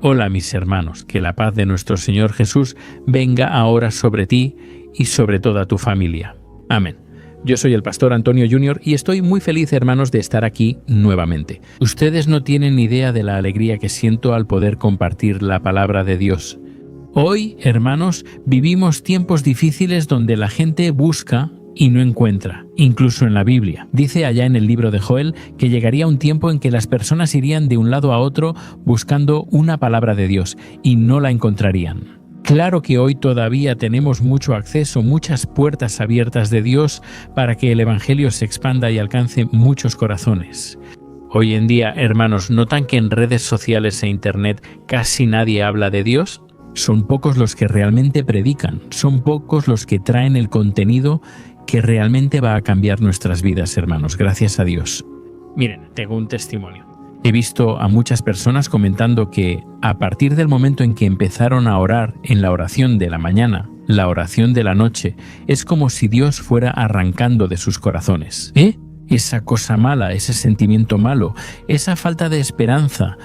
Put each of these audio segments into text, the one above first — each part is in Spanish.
Hola mis hermanos, que la paz de nuestro Señor Jesús venga ahora sobre ti y sobre toda tu familia. Amén. Yo soy el pastor Antonio Junior y estoy muy feliz, hermanos, de estar aquí nuevamente. Ustedes no tienen idea de la alegría que siento al poder compartir la palabra de Dios. Hoy, hermanos, vivimos tiempos difíciles donde la gente busca y no encuentra, incluso en la Biblia. Dice allá en el libro de Joel que llegaría un tiempo en que las personas irían de un lado a otro buscando una palabra de Dios y no la encontrarían. Claro que hoy todavía tenemos mucho acceso, muchas puertas abiertas de Dios para que el Evangelio se expanda y alcance muchos corazones. Hoy en día, hermanos, ¿notan que en redes sociales e internet casi nadie habla de Dios? Son pocos los que realmente predican, son pocos los que traen el contenido que realmente va a cambiar nuestras vidas, hermanos, gracias a Dios. Miren, tengo un testimonio. He visto a muchas personas comentando que a partir del momento en que empezaron a orar en la oración de la mañana, la oración de la noche, es como si Dios fuera arrancando de sus corazones. Esa cosa mala, ese sentimiento malo, esa falta de esperanza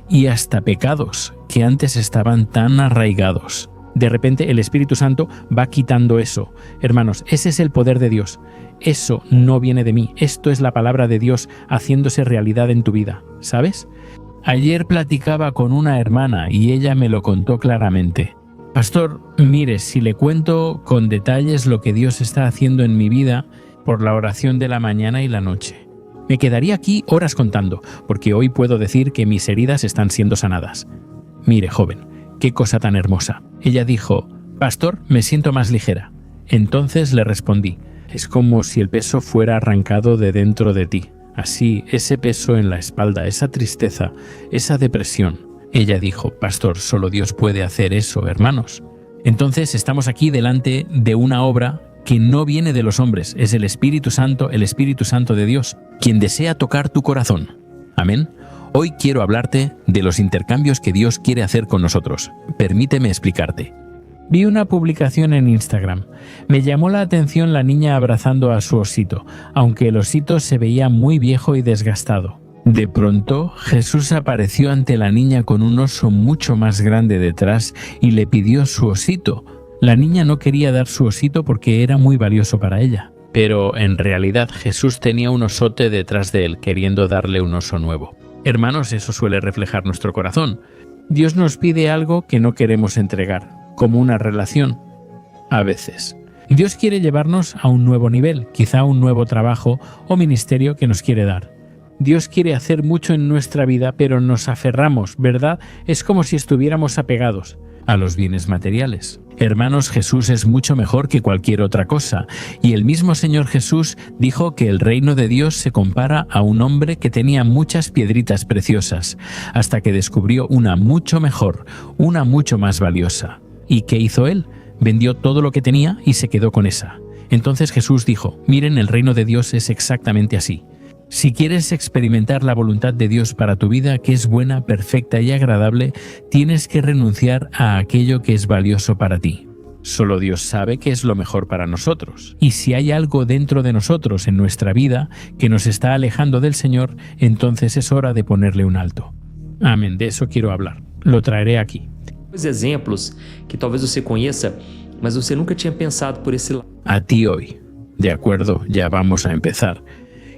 y hasta pecados que antes estaban tan arraigados. De repente el Espíritu Santo va quitando eso. Hermanos, ese es el poder de Dios. Eso no viene de mí. Esto es la palabra de Dios haciéndose realidad en tu vida, ¿sabes? Ayer platicaba con una hermana y ella me lo contó claramente. Pastor, mire, si le cuento con detalles lo que Dios está haciendo en mi vida por la oración de la mañana y la noche. Me quedaría aquí horas contando, porque hoy puedo decir que mis heridas están siendo sanadas. Mire, joven, qué cosa tan hermosa. Ella dijo, Pastor, me siento más ligera. Entonces le respondí, es como si el peso fuera arrancado de dentro de ti. Así, ese peso en la espalda, esa tristeza, esa depresión. Ella dijo, Pastor, solo Dios puede hacer eso, hermanos. Entonces estamos aquí delante de una obra que no viene de los hombres, es el Espíritu Santo de Dios, quien desea tocar tu corazón. Amén. Hoy quiero hablarte de los intercambios que Dios quiere hacer con nosotros. Permíteme explicarte. Vi una publicación en Instagram. Me llamó la atención la niña abrazando a su osito, aunque el osito se veía muy viejo y desgastado. De pronto, Jesús apareció ante la niña con un oso mucho más grande detrás y le pidió su osito. La niña no quería dar su osito porque era muy valioso para ella. Pero en realidad Jesús tenía un osote detrás de él, queriendo darle un oso nuevo. Hermanos, eso suele reflejar nuestro corazón. Dios nos pide algo que no queremos entregar, como una relación, a veces. Dios quiere llevarnos a un nuevo nivel, quizá un nuevo trabajo o ministerio que nos quiere dar. Dios quiere hacer mucho en nuestra vida, pero nos aferramos, ¿verdad? Es como si estuviéramos apegados a los bienes materiales. Hermanos, Jesús es mucho mejor que cualquier otra cosa, y el mismo Señor Jesús dijo que el reino de Dios se compara a un hombre que tenía muchas piedritas preciosas, hasta que descubrió una mucho mejor, una mucho más valiosa. ¿Y qué hizo él? Vendió todo lo que tenía y se quedó con esa. Entonces Jesús dijo, miren, el reino de Dios es exactamente así. Si quieres experimentar la voluntad de Dios para tu vida, que es buena, perfecta y agradable, tienes que renunciar a aquello que es valioso para ti. Solo Dios sabe qué es lo mejor para nosotros. Y si hay algo dentro de nosotros en nuestra vida que nos está alejando del Señor, entonces es hora de ponerle un alto. Amén, de eso quiero hablar. Lo traeré aquí. Ejemplos que talvez você conheça, mas você nunca tinha pensado por esse lado. A ti hoy. De acuerdo, ya vamos a empezar.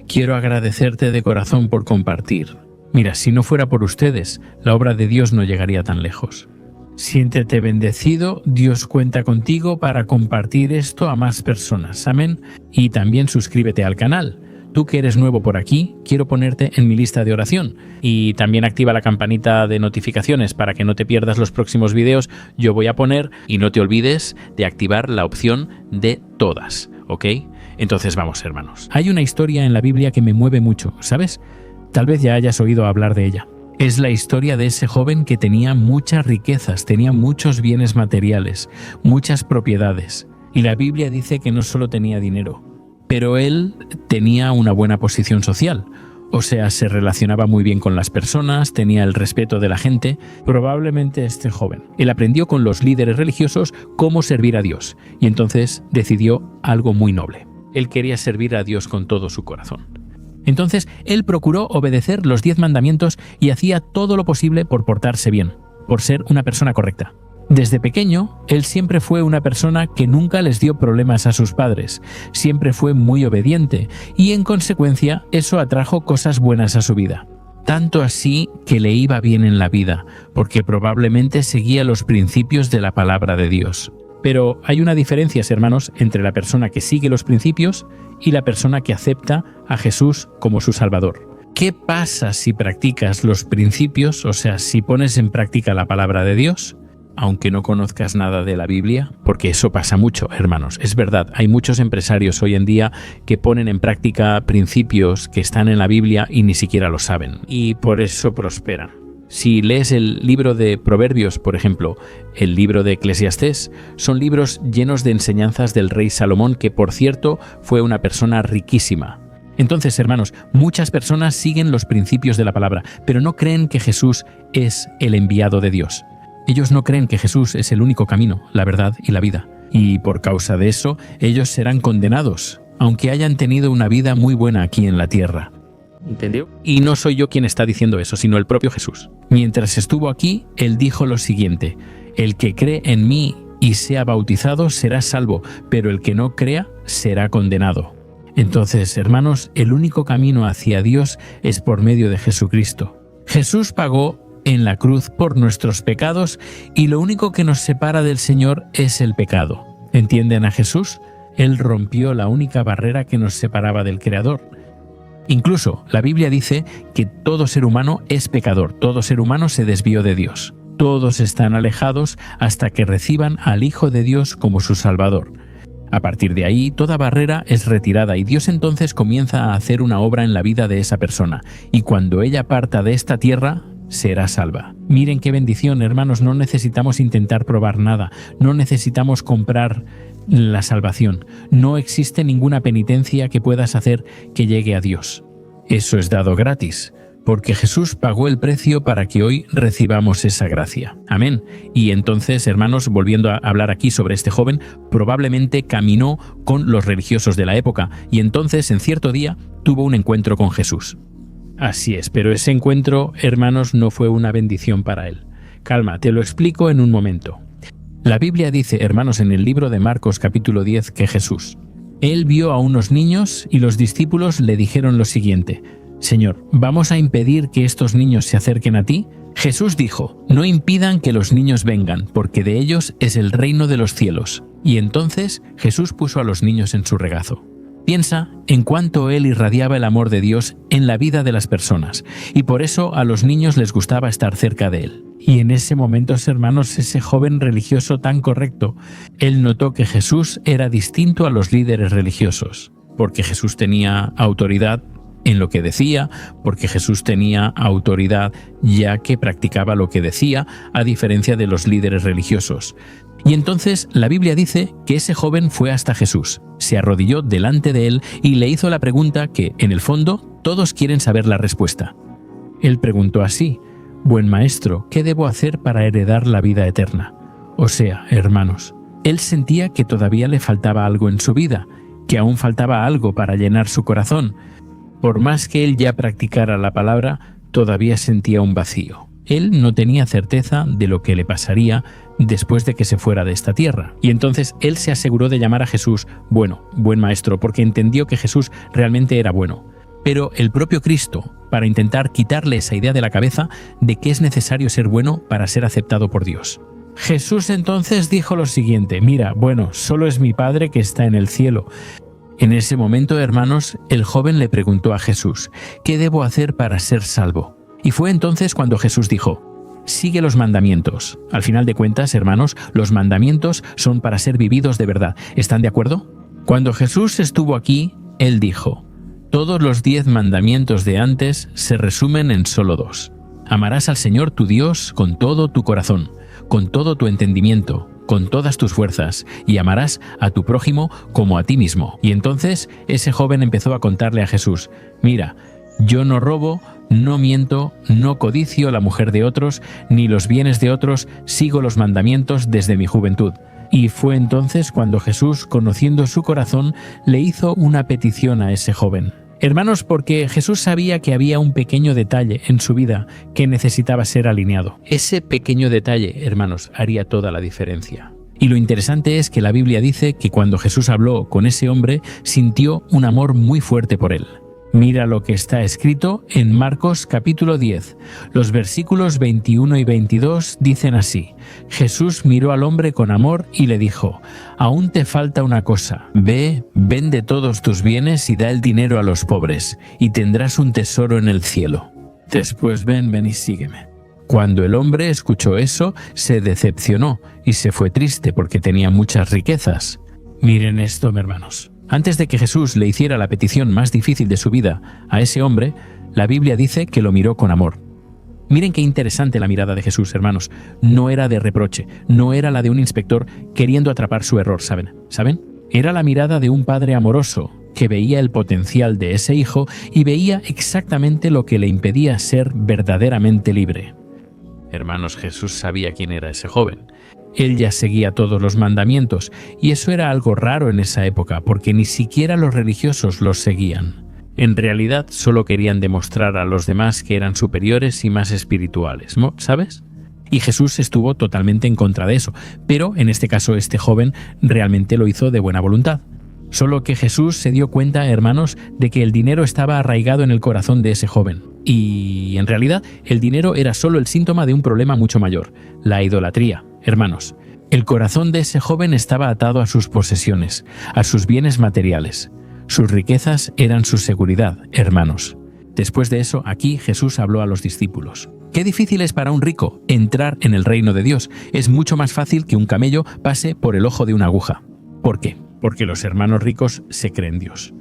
Quiero agradecerte de corazón por compartir. Mira, si no fuera por ustedes, la obra de Dios no llegaría tan lejos. Siéntete bendecido, Dios cuenta contigo para compartir esto a más personas. Amén. Y también suscríbete al canal. Tú que eres nuevo por aquí, quiero ponerte en mi lista de oración. Y también activa la campanita de notificaciones para que no te pierdas los próximos videos. Yo voy a poner, y no te olvides de activar la opción de todas, ¿ok? Entonces vamos, hermanos. Hay una historia en la Biblia que me mueve mucho, ¿sabes? Tal vez ya hayas oído hablar de ella. Es la historia de ese joven que tenía muchas riquezas, tenía muchos bienes materiales, muchas propiedades. Y la Biblia dice que no solo tenía dinero, pero él tenía una buena posición social. O sea, se relacionaba muy bien con las personas, tenía el respeto de la gente. Probablemente este joven. Él aprendió con los líderes religiosos cómo servir a Dios. Y entonces decidió algo muy noble. Él quería servir a Dios con todo su corazón. Entonces, él procuró obedecer los 10 mandamientos y hacía todo lo posible por portarse bien. por ser una persona correcta. Desde pequeño, él siempre fue una persona que nunca les dio problemas a sus padres, siempre fue muy obediente y en consecuencia eso atrajo cosas buenas a su vida. Tanto así que le iba bien en la vida, porque probablemente seguía los principios de la palabra de Dios. Pero hay una diferencia, hermanos, entre la persona que sigue los principios y la persona que acepta a Jesús como su Salvador. ¿Qué pasa si practicas los principios, o sea, si pones en práctica la palabra de Dios, aunque no conozcas nada de la Biblia? Porque eso pasa mucho, hermanos. Es verdad, hay muchos empresarios hoy en día que ponen en práctica principios que están en la Biblia y ni siquiera lo saben, y por eso prosperan. Si lees el libro de Proverbios, por ejemplo, el libro de Eclesiastés, son libros llenos de enseñanzas del rey Salomón, que por cierto fue una persona riquísima. Entonces, hermanos, muchas personas siguen los principios de la palabra, pero no creen que Jesús es el enviado de Dios. Ellos no creen que Jesús es el único camino, la verdad y la vida. Y por causa de eso, ellos serán condenados, aunque hayan tenido una vida muy buena aquí en la tierra. Entendeu? Y no soy yo quien está diciendo eso, sino el propio Jesús. Mientras estuvo aquí, él dijo lo siguiente: el que cree en mí y sea bautizado será salvo, pero el que no crea será condenado. Entonces, hermanos, el único camino hacia Dios es por medio de Jesucristo. Jesús pagó en la cruz por nuestros pecados y lo único que nos separa del Señor es el pecado. ¿Entienden a Jesús? Él rompió la única barrera que nos separaba del Creador. Incluso la Biblia dice que todo ser humano es pecador, todo ser humano se desvió de Dios. Todos están alejados hasta que reciban al Hijo de Dios como su Salvador. A partir de ahí, toda barrera es retirada y Dios entonces comienza a hacer una obra en la vida de esa persona. Y cuando ella parta de esta tierra, será salva. Miren qué bendición, hermanos, no necesitamos intentar probar nada, no necesitamos comprar la salvación, no existe ninguna penitencia que puedas hacer que llegue a Dios. Eso es dado gratis, porque Jesús pagó el precio para que hoy recibamos esa gracia. Amén. Y entonces, hermanos, volviendo a hablar aquí sobre este joven, probablemente caminó con los religiosos de la época y entonces en cierto día tuvo un encuentro con Jesús. Así es, pero ese encuentro, hermanos, no fue una bendición para él. Calma, te lo explico en un momento. La Biblia dice, hermanos, en el libro de Marcos capítulo 10, que Jesús, él vio a unos niños y los discípulos le dijeron lo siguiente: Señor, ¿vamos a impedir que estos niños se acerquen a ti? Jesús dijo, no impidan que los niños vengan, porque de ellos es el reino de los cielos. Y entonces Jesús puso a los niños en su regazo. Piensa en cuánto él irradiaba el amor de Dios en la vida de las personas, y por eso a los niños les gustaba estar cerca de él. Y en ese momento, hermanos, ese joven religioso tan correcto, él notó que Jesús era distinto a los líderes religiosos, porque Jesús tenía autoridad en lo que decía, porque Jesús tenía autoridad ya que practicaba lo que decía, a diferencia de los líderes religiosos. Y entonces la Biblia dice que ese joven fue hasta Jesús, se arrodilló delante de él y le hizo la pregunta que, en el fondo, todos quieren saber la respuesta. Él preguntó así: Buen maestro, ¿qué debo hacer para heredar la vida eterna? O sea, hermanos, él sentía que todavía le faltaba algo en su vida, que aún faltaba algo para llenar su corazón. Por más que él ya practicara la palabra, todavía sentía un vacío. Él no tenía certeza de lo que le pasaría después de que se fuera de esta tierra. Y entonces él se aseguró de llamar a Jesús bueno, buen maestro, porque entendió que Jesús realmente era bueno. Pero el propio Cristo, para intentar quitarle esa idea de la cabeza de que es necesario ser bueno para ser aceptado por Dios. Jesús entonces dijo lo siguiente: mira, bueno, solo es mi Padre que está en el cielo. En ese momento, hermanos, el joven le preguntó a Jesús: ¿qué debo hacer para ser salvo? Y fue entonces cuando Jesús dijo: sigue los mandamientos. Al final de cuentas, hermanos, los mandamientos son para ser vividos de verdad. ¿Están de acuerdo? Cuando Jesús estuvo aquí, él dijo: todos los 10 mandamientos de antes se resumen en solo 2. Amarás al Señor tu Dios con todo tu corazón, con todo tu entendimiento, con todas tus fuerzas, y amarás a tu prójimo como a ti mismo. Y entonces ese joven empezó a contarle a Jesús: mira, yo no robo, no miento, no codicio la mujer de otros, ni los bienes de otros, sigo los mandamientos desde mi juventud. Y fue entonces cuando Jesús, conociendo su corazón, le hizo una petición a ese joven. Hermanos, porque Jesús sabía que había un pequeño detalle en su vida que necesitaba ser alineado. Ese pequeño detalle, hermanos, haría toda la diferencia. Y lo interesante es que la Biblia dice que cuando Jesús habló con ese hombre, sintió un amor muy fuerte por él. Mira lo que está escrito en Marcos capítulo 10. Los versículos 21 y 22 dicen así: Jesús miró al hombre con amor y le dijo: aún te falta una cosa. Ve, vende todos tus bienes y da el dinero a los pobres, y tendrás un tesoro en el cielo. Después ven y sígueme. Cuando el hombre escuchó eso, se decepcionó y se fue triste porque tenía muchas riquezas. Miren esto, hermanos. Antes de que Jesús le hiciera la petición más difícil de su vida a ese hombre, la Biblia dice que lo miró con amor. Miren qué interesante la mirada de Jesús, hermanos. No era de reproche, no era la de un inspector queriendo atrapar su error, ¿saben? Era la mirada de un padre amoroso que veía el potencial de ese hijo y veía exactamente lo que le impedía ser verdaderamente libre. Hermanos, Jesús sabía quién era ese joven. Él ya seguía todos los mandamientos, y eso era algo raro en esa época, porque ni siquiera los religiosos los seguían. En realidad, solo querían demostrar a los demás que eran superiores y más espirituales, ¿no? ¿Sabes? Y Jesús estuvo totalmente en contra de eso, pero en este caso este joven realmente lo hizo de buena voluntad. Solo que Jesús se dio cuenta, hermanos, de que el dinero estaba arraigado en el corazón de ese joven. Y en realidad, el dinero era solo el síntoma de un problema mucho mayor, la idolatría. Hermanos, el corazón de ese joven estaba atado a sus posesiones, a sus bienes materiales. Sus riquezas eran su seguridad, hermanos. Después de eso, aquí Jesús habló a los discípulos. Qué difícil es para un rico entrar en el reino de Dios. Es mucho más fácil que un camello pase por el ojo de una aguja. ¿Por qué? Porque los hermanos ricos se creen Dios.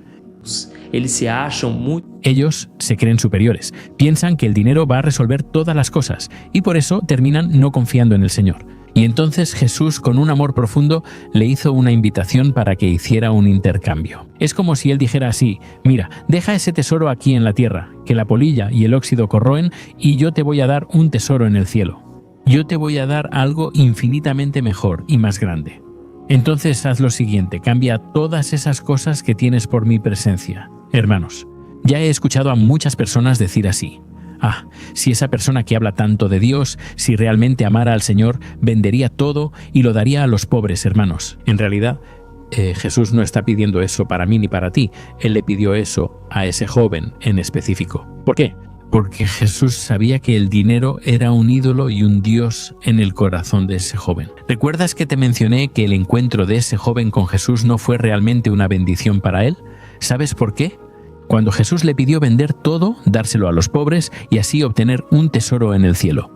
Ellos se creen superiores, piensan que el dinero va a resolver todas las cosas y por eso terminan no confiando en el Señor. Y entonces Jesús, con un amor profundo, le hizo una invitación para que hiciera un intercambio. Es como si él dijera así: mira, deja ese tesoro aquí en la tierra, que la polilla y el óxido corroen, y yo te voy a dar un tesoro en el cielo. Yo te voy a dar algo infinitamente mejor y más grande. Entonces haz lo siguiente: cambia todas esas cosas que tienes por mi presencia. Hermanos, ya he escuchado a muchas personas decir así: si esa persona que habla tanto de Dios, si realmente amara al Señor, vendería todo y lo daría a los pobres. Hermanos, en realidad, Jesús no está pidiendo eso para mí ni para ti. Él le pidió eso a ese joven en específico. ¿Por qué? Porque Jesús sabía que el dinero era un ídolo y un dios en el corazón de ese joven. ¿Recuerdas que te mencioné que el encuentro de ese joven con Jesús no fue realmente una bendición para él? ¿Sabes por qué? Cuando Jesús le pidió vender todo, dárselo a los pobres y así obtener un tesoro en el cielo.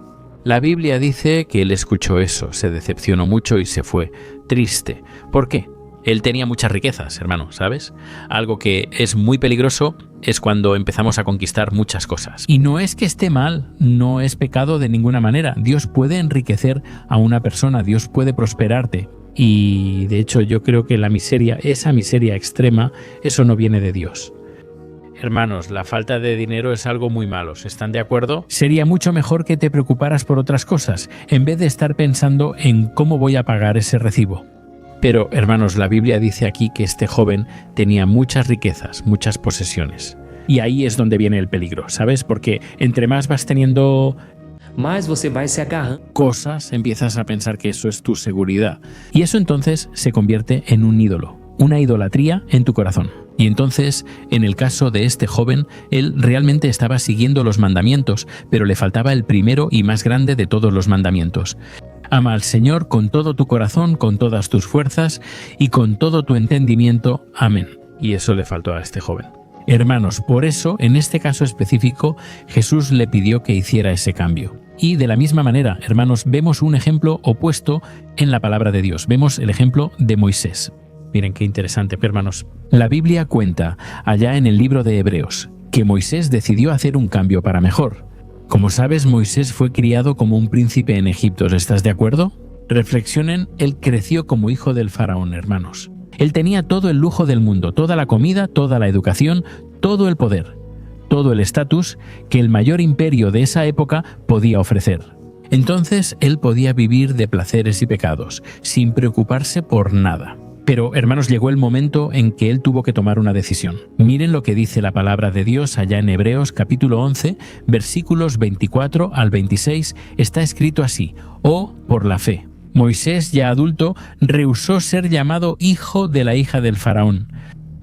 La Biblia dice que él escuchó eso, se decepcionó mucho y se fue triste. ¿Por qué? Él tenía muchas riquezas, hermano, ¿sabes? Algo que es muy peligroso es cuando empezamos a conquistar muchas cosas. Y no es que esté mal, no es pecado de ninguna manera. Dios puede enriquecer a una persona, Dios puede prosperarte. Y de hecho yo creo que la miseria, esa miseria extrema, eso no viene de Dios. Hermanos, la falta de dinero es algo muy malo, ¿están de acuerdo? Sería mucho mejor que te preocuparas por otras cosas, en vez de estar pensando en cómo voy a pagar ese recibo. Pero, hermanos, la Biblia dice aquí que este joven tenía muchas riquezas, muchas posesiones. Y ahí es donde viene el peligro, ¿sabes? Porque entre más vas teniendo más você vai se agarrando cosas, empiezas a pensar que eso es tu seguridad. Y eso entonces se convierte en un ídolo, una idolatría en tu corazón. Y entonces, en el caso de este joven, él realmente estaba siguiendo los mandamientos, pero le faltaba el primero y más grande de todos los mandamientos. Ama al Señor con todo tu corazón, con todas tus fuerzas y con todo tu entendimiento. Amén. Y eso le faltó a este joven. Hermanos, por eso, en este caso específico, Jesús le pidió que hiciera ese cambio. Y de la misma manera, hermanos, vemos un ejemplo opuesto en la palabra de Dios. Vemos el ejemplo de Moisés. Miren qué interesante, hermanos. La Biblia cuenta, allá en el libro de Hebreos, que Moisés decidió hacer un cambio para mejor. Como sabes, Moisés fue criado como un príncipe en Egipto, ¿estás de acuerdo? Reflexionen, él creció como hijo del faraón, hermanos. Él tenía todo el lujo del mundo, toda la comida, toda la educación, todo el poder, todo el estatus que el mayor imperio de esa época podía ofrecer. Entonces, él podía vivir de placeres y pecados, sin preocuparse por nada. Pero, hermanos, llegó el momento en que él tuvo que tomar una decisión. Miren lo que dice la palabra de Dios allá en Hebreos capítulo 11, versículos 24 al 26. Está escrito así: «Oh, por la fe, Moisés, ya adulto, rehusó ser llamado hijo de la hija del faraón.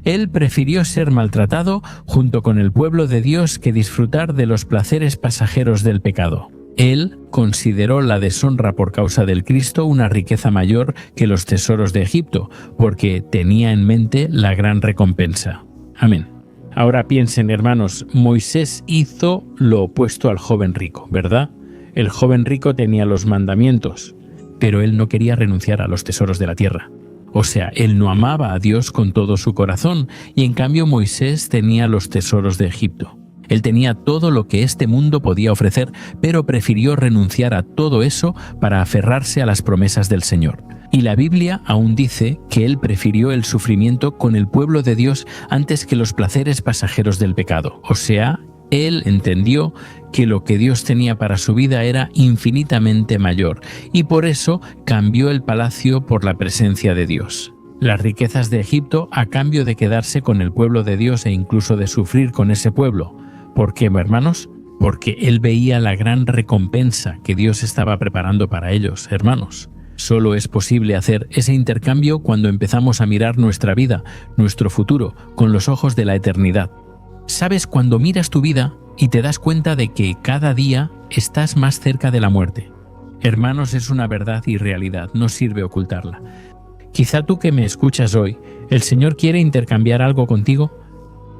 Él prefirió ser maltratado junto con el pueblo de Dios que disfrutar de los placeres pasajeros del pecado. Él consideró la deshonra por causa del Cristo una riqueza mayor que los tesoros de Egipto, porque tenía en mente la gran recompensa». Amén. Ahora piensen, hermanos, Moisés hizo lo opuesto al joven rico, ¿verdad? El joven rico tenía los mandamientos, pero él no quería renunciar a los tesoros de la tierra. O sea, él no amaba a Dios con todo su corazón, y en cambio Moisés tenía los tesoros de Egipto. Él tenía todo lo que este mundo podía ofrecer, pero prefirió renunciar a todo eso para aferrarse a las promesas del Señor. Y la Biblia aún dice que él prefirió el sufrimiento con el pueblo de Dios antes que los placeres pasajeros del pecado. O sea, él entendió que lo que Dios tenía para su vida era infinitamente mayor, y por eso cambió el palacio por la presencia de Dios. Las riquezas de Egipto a cambio de quedarse con el pueblo de Dios e incluso de sufrir con ese pueblo. ¿Por qué, hermanos? Porque él veía la gran recompensa que Dios estaba preparando para ellos, hermanos. Solo es posible hacer ese intercambio cuando empezamos a mirar nuestra vida, nuestro futuro, con los ojos de la eternidad. ¿Sabes? Cuando miras tu vida y te das cuenta de que cada día estás más cerca de la muerte. Hermanos, es una verdad y realidad, no sirve ocultarla. Quizá tú que me escuchas hoy, el Señor quiere intercambiar algo contigo.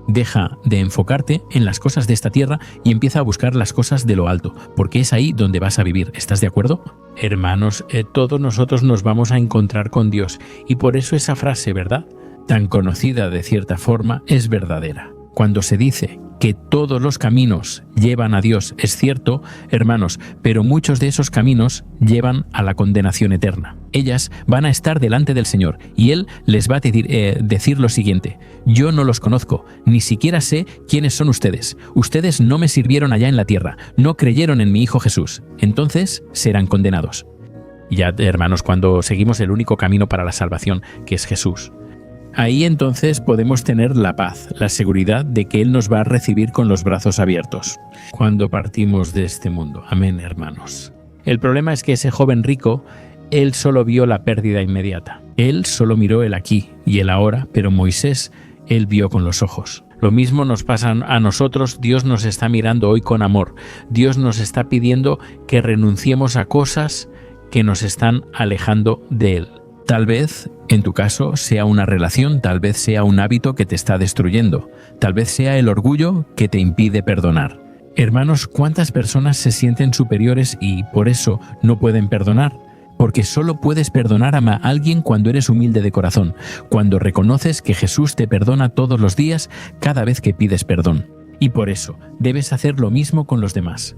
Deja de enfocarte en las cosas de esta tierra y empieza a buscar las cosas de lo alto, porque es ahí donde vas a vivir. ¿Estás de acuerdo? Hermanos, todos nosotros nos vamos a encontrar con Dios, y por eso esa frase, ¿verdad?, tan conocida de cierta forma, es verdadera. Cuando se dice que todos los caminos llevan a Dios, es cierto, hermanos, pero muchos de esos caminos llevan a la condenación eterna. Ellas van a estar delante del Señor y Él les va a decir lo siguiente: yo no los conozco, ni siquiera sé quiénes son ustedes. Ustedes no me sirvieron allá en la tierra, no creyeron en mi Hijo Jesús. Entonces serán condenados. Ya, hermanos, cuando seguimos el único camino para la salvación, que es Jesús, ahí entonces podemos tener la paz, la seguridad de que Él nos va a recibir con los brazos abiertos cuando partimos de este mundo. Amén, hermanos. El problema es que ese joven rico, él solo vio la pérdida inmediata. Él solo miró el aquí y el ahora, pero Moisés, él vio con los ojos. Lo mismo nos pasa a nosotros. Dios nos está mirando hoy con amor. Dios nos está pidiendo que renunciemos a cosas que nos están alejando de Él. Tal vez, en tu caso, sea una relación, tal vez sea un hábito que te está destruyendo, tal vez sea el orgullo que te impide perdonar. Hermanos, ¿cuántas personas se sienten superiores y por eso no pueden perdonar? Porque solo puedes perdonar a alguien cuando eres humilde de corazón, cuando reconoces que Jesús te perdona todos los días cada vez que pides perdón. Y por eso debes hacer lo mismo con los demás.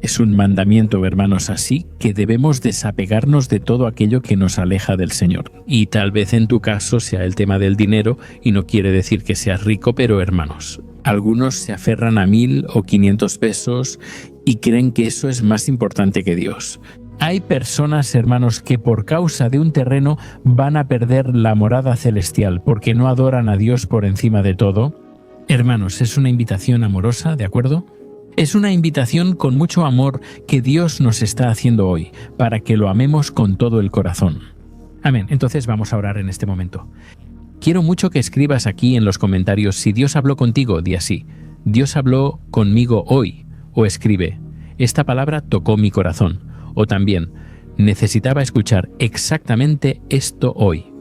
Es un mandamiento, hermanos, así que debemos desapegarnos de todo aquello que nos aleja del Señor. Y tal vez en tu caso sea el tema del dinero, y no quiere decir que seas rico, pero hermanos, algunos se aferran a 1,000 o 500 pesos y creen que eso es más importante que Dios. Hay personas, hermanos, que por causa de un terreno van a perder la morada celestial porque no adoran a Dios por encima de todo. Hermanos, es una invitación amorosa, ¿de acuerdo? Es una invitación con mucho amor que Dios nos está haciendo hoy, para que lo amemos con todo el corazón. Amén. Entonces vamos a orar en este momento. Quiero mucho que escribas aquí en los comentarios si Dios habló contigo, di así: Dios habló conmigo hoy, o escribe: esta palabra tocó mi corazón, o también: necesitaba escuchar exactamente esto hoy.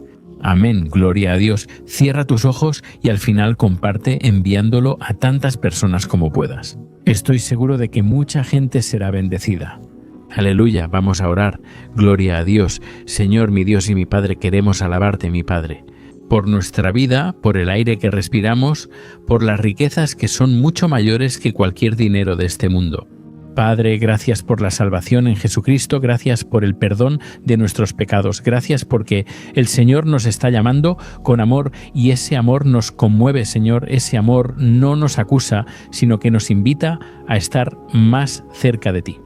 Amén, gloria a Dios. Cierra tus ojos y al final comparte enviándolo a tantas personas como puedas. Estoy seguro de que mucha gente será bendecida. Aleluya, vamos a orar. Gloria a Dios. Señor, mi Dios y mi Padre, queremos alabarte, mi Padre, por nuestra vida, por el aire que respiramos, por las riquezas que son mucho mayores que cualquier dinero de este mundo. Padre, gracias por la salvación en Jesucristo, gracias por el perdón de nuestros pecados, gracias porque el Señor nos está llamando con amor y ese amor nos conmueve, Señor, ese amor no nos acusa, sino que nos invita a estar más cerca de ti.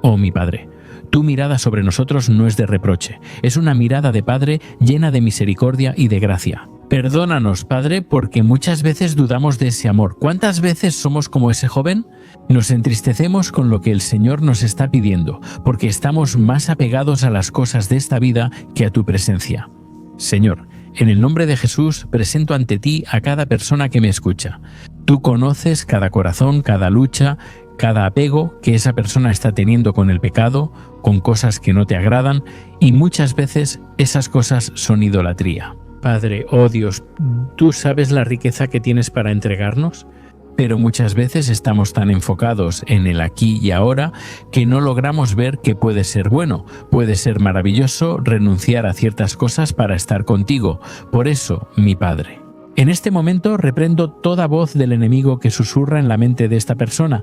Oh, mi Padre, Tu mirada sobre nosotros no es de reproche, es una mirada de Padre llena de misericordia y de gracia. Perdónanos, Padre, porque muchas veces dudamos de ese amor. ¿Cuántas veces somos como ese joven? Nos entristecemos con lo que el Señor nos está pidiendo, porque estamos más apegados a las cosas de esta vida que a tu presencia. Señor, en el nombre de Jesús presento ante ti a cada persona que me escucha. Tú conoces cada corazón, cada lucha, cada apego que esa persona está teniendo con el pecado, con cosas que no te agradan, y muchas veces esas cosas son idolatría. Padre, oh Dios, tú sabes la riqueza que tienes para entregarnos, pero muchas veces estamos tan enfocados en el aquí y ahora que no logramos ver que puede ser bueno, puede ser maravilloso renunciar a ciertas cosas para estar contigo. Por eso, mi Padre. En este momento reprendo toda voz del enemigo que susurra en la mente de esta persona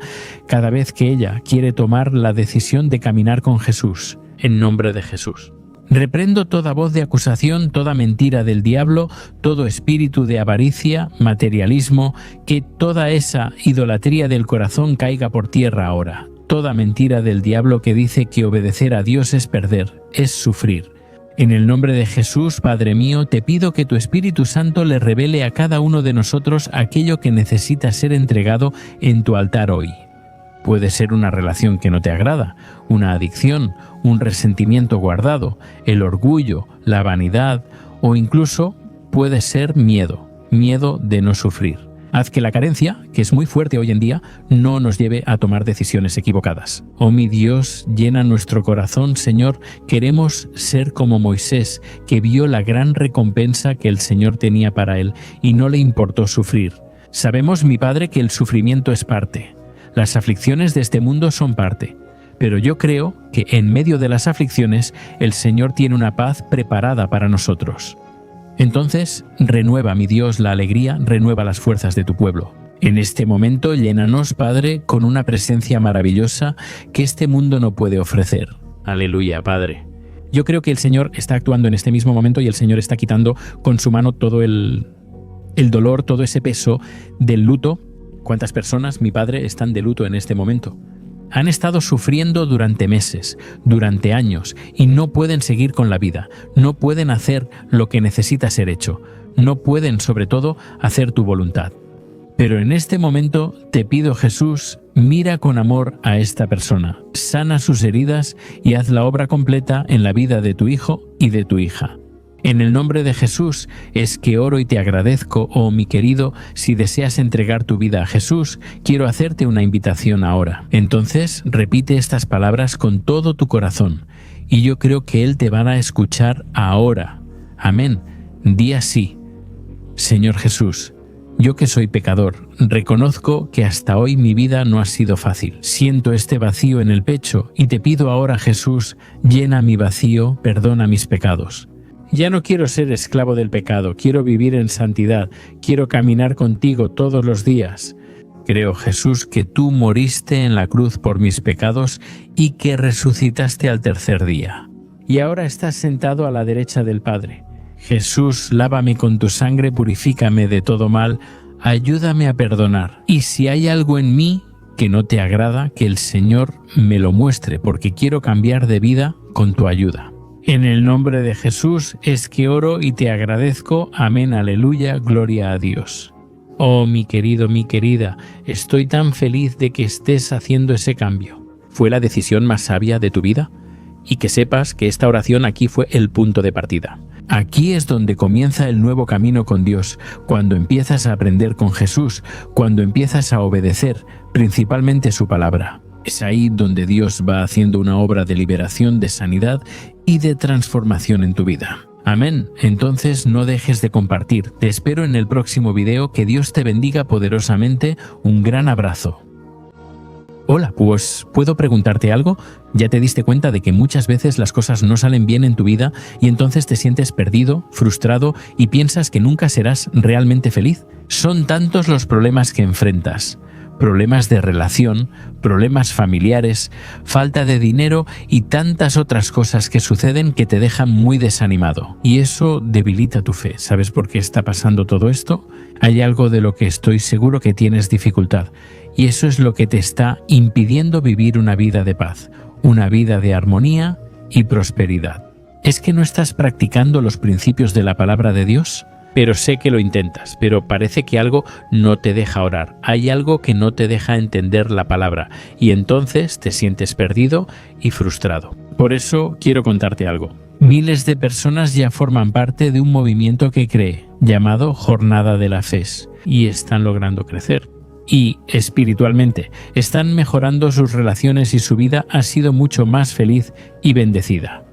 cada vez que ella quiere tomar la decisión de caminar con Jesús, en nombre de Jesús. Reprendo toda voz de acusación, toda mentira del diablo, todo espíritu de avaricia, materialismo, que toda esa idolatría del corazón caiga por tierra ahora. Toda mentira del diablo que dice que obedecer a Dios es perder, es sufrir. En el nombre de Jesús, Padre mío, te pido que tu Espíritu Santo le revele a cada uno de nosotros aquello que necesita ser entregado en tu altar hoy. Puede ser una relación que no te agrada, una adicción, un resentimiento guardado, el orgullo, la vanidad o incluso puede ser miedo de no sufrir. Haz que la carencia, que es muy fuerte hoy en día, no nos lleve a tomar decisiones equivocadas. Oh mi Dios, llena nuestro corazón, Señor, queremos ser como Moisés, que vio la gran recompensa que el Señor tenía para él y no le importó sufrir. Sabemos, mi Padre, que el sufrimiento es parte. Las aflicciones de este mundo son parte, pero yo creo que en medio de las aflicciones el Señor tiene una paz preparada para nosotros. Entonces, renueva, mi Dios, la alegría, renueva las fuerzas de tu pueblo. En este momento, llénanos, Padre, con una presencia maravillosa que este mundo no puede ofrecer. Aleluya, Padre. Yo creo que el Señor está actuando en este mismo momento y el Señor está quitando con su mano todo el dolor, todo ese peso del luto. ¿Cuántas personas, mi Padre, están de luto en este momento? Han estado sufriendo durante meses, durante años, y no pueden seguir con la vida, no pueden hacer lo que necesita ser hecho, no pueden, sobre todo, hacer tu voluntad. Pero en este momento te pido, Jesús, mira con amor a esta persona, sana sus heridas y haz la obra completa en la vida de tu hijo y de tu hija. En el nombre de Jesús es que oro y te agradezco, oh mi querido, si deseas entregar tu vida a Jesús, quiero hacerte una invitación ahora. Entonces repite estas palabras con todo tu corazón y yo creo que Él te va a escuchar ahora. Amén. Di así: Señor Jesús, yo que soy pecador, reconozco que hasta hoy mi vida no ha sido fácil. Siento este vacío en el pecho y te pido ahora, Jesús, llena mi vacío, perdona mis pecados. Ya no quiero ser esclavo del pecado, quiero vivir en santidad, quiero caminar contigo todos los días. Creo, Jesús, que tú moriste en la cruz por mis pecados y que resucitaste al tercer día. Y ahora estás sentado a la derecha del Padre. Jesús, lávame con tu sangre, purifícame de todo mal, ayúdame a perdonar. Y si hay algo en mí que no te agrada, que el Señor me lo muestre, porque quiero cambiar de vida con tu ayuda. En el nombre de Jesús es que oro y te agradezco. Amén, aleluya, gloria a Dios. Oh, mi querido, mi querida, estoy tan feliz de que estés haciendo ese cambio. ¿Fue la decisión más sabia de tu vida? Y que sepas que esta oración aquí fue el punto de partida. Aquí es donde comienza el nuevo camino con Dios, cuando empiezas a aprender con Jesús, cuando empiezas a obedecer, principalmente su palabra. Es ahí donde Dios va haciendo una obra de liberación, de sanidad y de transformación en tu vida. Amén. Entonces no dejes de compartir. Te espero en el próximo video. Que Dios te bendiga poderosamente. Un gran abrazo. Hola, pues ¿puedo preguntarte algo? ¿Ya te diste cuenta de que muchas veces las cosas no salen bien en tu vida y entonces te sientes perdido, frustrado y piensas que nunca serás realmente feliz? Son tantos los problemas que enfrentas. Problemas de relación, problemas familiares, falta de dinero y tantas otras cosas que suceden que te dejan muy desanimado. Y eso debilita tu fe. ¿Sabes por qué está pasando todo esto? Hay algo de lo que estoy seguro que tienes dificultad. Y eso es lo que te está impidiendo vivir una vida de paz, una vida de armonía y prosperidad. ¿Es que no estás practicando los principios de la palabra de Dios? Pero sé que lo intentas, pero parece que algo no te deja orar. Hay algo que no te deja entender la palabra y entonces te sientes perdido y frustrado. Por eso quiero contarte algo. Miles de personas ya forman parte de un movimiento que cree, llamado Jornada de la Fe, y están logrando crecer. Y espiritualmente están mejorando sus relaciones y su vida ha sido mucho más feliz y bendecida.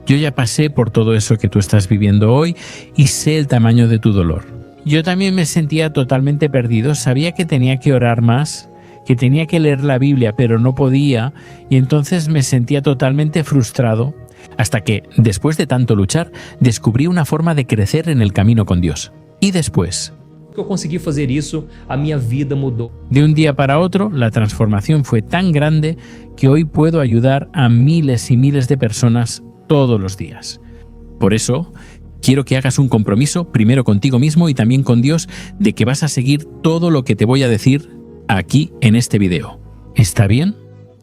Yo ya pasé por todo eso que tú estás viviendo hoy y sé el tamaño de tu dolor. Yo también me sentía totalmente perdido, sabía que tenía que orar más, que tenía que leer la Biblia, pero no podía, y entonces me sentía totalmente frustrado, hasta que, después de tanto luchar, descubrí una forma de crecer en el camino con Dios. Y después, eu consegui fazer isso, a minha vida mudou. de un día para otro, la transformación fue tan grande que hoy puedo ayudar a miles y miles de personas todos los días. Por eso, quiero que hagas un compromiso, primero contigo mismo y también con Dios, de que vas a seguir todo lo que te voy a decir aquí en este video. ¿Está bien?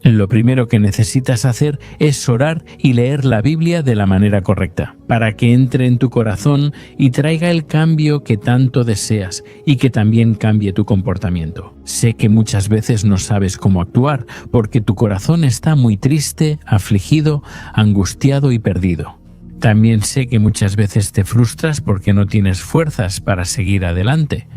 Lo primero que necesitas hacer es orar y leer la Biblia de la manera correcta, para que entre en tu corazón y traiga el cambio que tanto deseas y que también cambie tu comportamiento. Sé que muchas veces no sabes cómo actuar, porque tu corazón está muy triste, afligido, angustiado y perdido. También sé que muchas veces te frustras porque no tienes fuerzas para seguir adelante.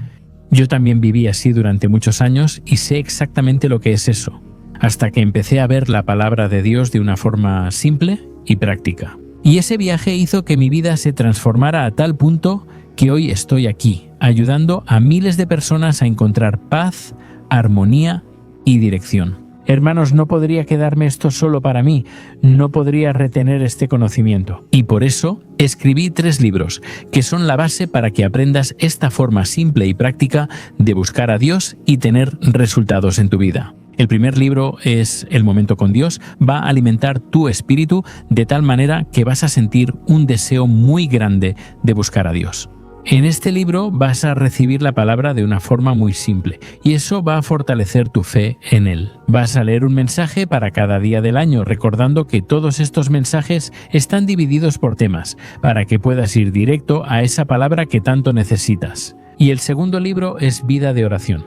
Yo también viví así durante muchos años y sé exactamente lo que es eso, hasta que empecé a ver la palabra de Dios de una forma simple y práctica. Y ese viaje hizo que mi vida se transformara a tal punto que hoy estoy aquí, ayudando a miles de personas a encontrar paz, armonía y dirección. Hermanos, no podría quedarme esto solo para mí, no podría retener este conocimiento. Y por eso escribí 3 libros, que son la base para que aprendas esta forma simple y práctica de buscar a Dios y tener resultados en tu vida. El primer libro es El momento con Dios, va a alimentar tu espíritu de tal manera que vas a sentir un deseo muy grande de buscar a Dios. En este libro vas a recibir la palabra de una forma muy simple y eso va a fortalecer tu fe en Él. Vas a leer un mensaje para cada día del año, recordando que todos estos mensajes están divididos por temas, para que puedas ir directo a esa palabra que tanto necesitas. Y el segundo libro es Vida de Oración.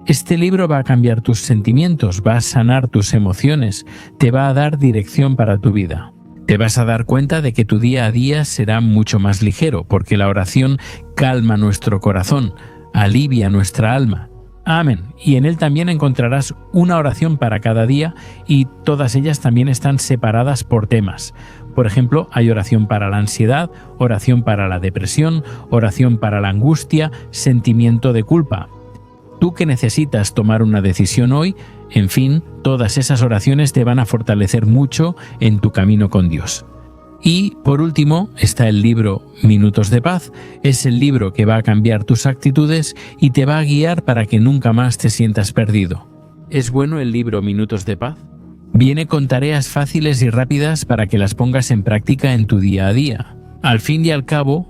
Este libro va a cambiar tus sentimientos, va a sanar tus emociones, te va a dar dirección para tu vida. Te vas a dar cuenta de que tu día a día será mucho más ligero, porque la oración calma nuestro corazón, alivia nuestra alma. Amén. Y en él también encontrarás una oración para cada día y todas ellas también están separadas por temas. Por ejemplo, hay oración para la ansiedad, oración para la depresión, oración para la angustia, sentimiento de culpa. Tú que necesitas tomar una decisión hoy, en fin, todas esas oraciones te van a fortalecer mucho en tu camino con Dios. Y por último está el libro Minutos de Paz. Es el libro que va a cambiar tus actitudes y te va a guiar para que nunca más te sientas perdido. ¿Es bueno el libro Minutos de Paz? Viene con tareas fáciles y rápidas para que las pongas en práctica en tu día a día. Al fin y al cabo,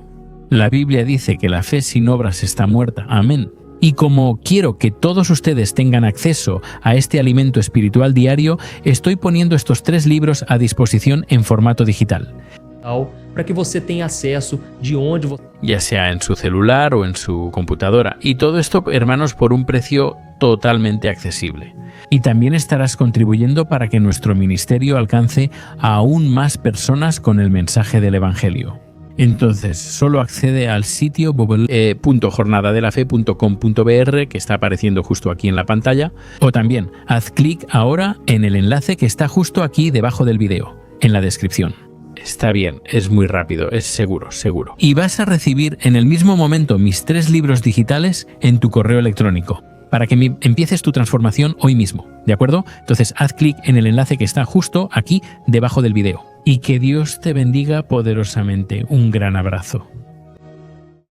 la Biblia dice que la fe sin obras está muerta. Amén. Y como quiero que todos ustedes tengan acceso a este alimento espiritual diario, estoy poniendo estos 3 libros a disposición en formato digital. Para que você tenha acesso de onde você... Ya sea en su celular o en su computadora. Y todo esto, hermanos, por un precio totalmente accesible. Y también estarás contribuyendo para que nuestro ministerio alcance a aún más personas con el mensaje del Evangelio. Entonces, solo accede al sitio www.jornadadelafe.com.br que está apareciendo justo aquí en la pantalla, o también haz clic ahora en el enlace que está justo aquí debajo del video, en la descripción. Está bien, es muy rápido, es seguro. Y vas a recibir en el mismo momento mis 3 libros digitales en tu correo electrónico, para que empieces tu transformación hoy mismo, ¿de acuerdo? Entonces, haz clic en el enlace que está justo aquí debajo del video. Y que Dios te bendiga poderosamente. Un gran abrazo.